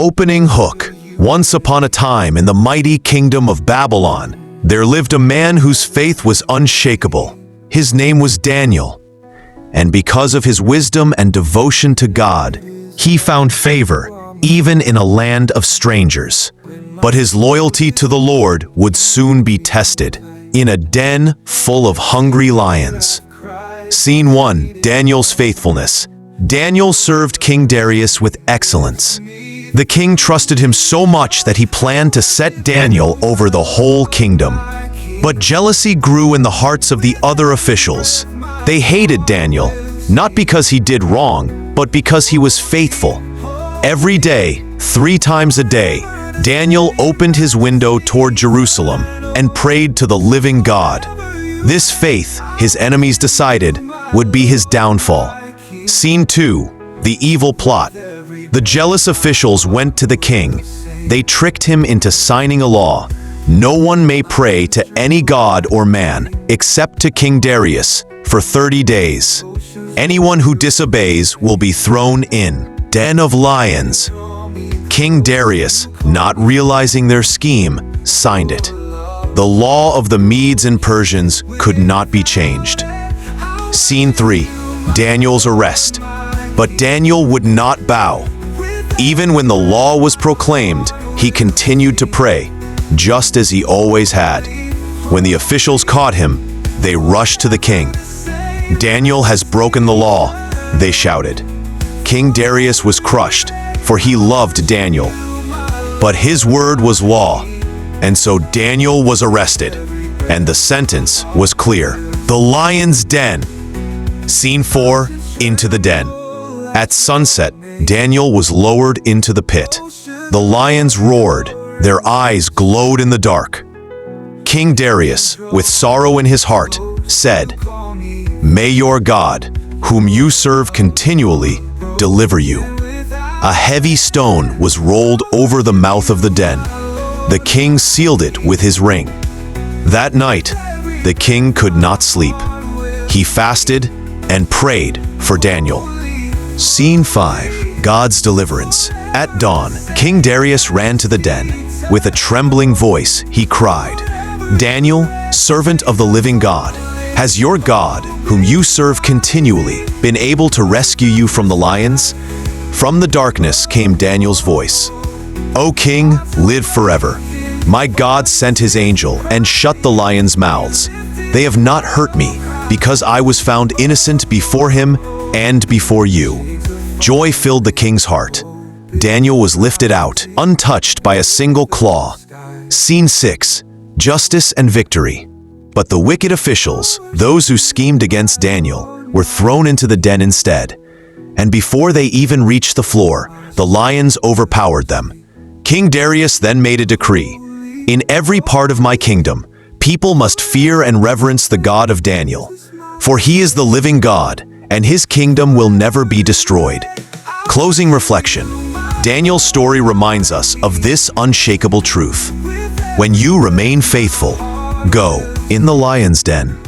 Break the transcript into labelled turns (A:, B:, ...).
A: Opening hook. Once upon a time in the mighty kingdom of Babylon, there lived a man whose faith was unshakable. His name was Daniel. And because of his wisdom and devotion to God, he found favor even in a land of strangers. But his loyalty to the Lord would soon be tested in a den full of hungry lions. Scene 1. Daniel's faithfulness. Daniel served King Darius with excellence. The king trusted him so much that he planned to set Daniel over the whole kingdom. But jealousy grew in the hearts of the other officials. They hated Daniel, not because he did wrong, but because he was faithful. Every day, 3 times a day, Daniel opened his window toward Jerusalem and prayed to the living God. This faith, his enemies decided, would be his downfall. Scene 2. The evil plot. The jealous officials went to the king. They tricked him into signing a law. No one may pray to any god or man except to King Darius for 30 days. Anyone who disobeys will be thrown in den of lions. King Darius, not realizing their scheme, signed it. The law of the Medes and Persians could not be changed. Scene 3. Daniel's arrest. But Daniel would not bow. Even when the law was proclaimed, he continued to pray, just as he always had. When the officials caught him, they rushed to the king. "Daniel has broken the law," they shouted. King Darius was crushed, for he loved Daniel. But his word was law, and so Daniel was arrested, and the sentence was clear: the lion's den. Scene 4. Into the den. At sunset, Daniel was lowered into the pit. The lions roared, their eyes glowed in the dark. King Darius, with sorrow in his heart, said, "May your God, whom you serve continually, deliver you." A heavy stone was rolled over the mouth of the den. The king sealed it with his ring. That night, the king could not sleep. He fasted and prayed for Daniel. Scene 5. God's deliverance. At dawn, King Darius ran to the den. With a trembling voice, he cried, "Daniel, servant of the living God, has your God, whom you serve continually, been able to rescue you from the lions?" From the darkness came Daniel's voice. "O king, live forever. My God sent his angel and shut the lions' mouths. They have not hurt me, because I was found innocent before him and before you." Joy filled the king's heart. Daniel was lifted out, untouched by a single claw. Scene 6. Justice and victory. But the wicked officials, those who schemed against Daniel, were thrown into the den instead. And before they even reached the floor, the lions overpowered them. King Darius then made a decree: "In every part of my kingdom, people must fear and reverence the God of Daniel. For he is the living God, and his kingdom will never be destroyed." Closing reflection. Daniel's story reminds us of this unshakable truth: when you remain faithful, go in the lion's den.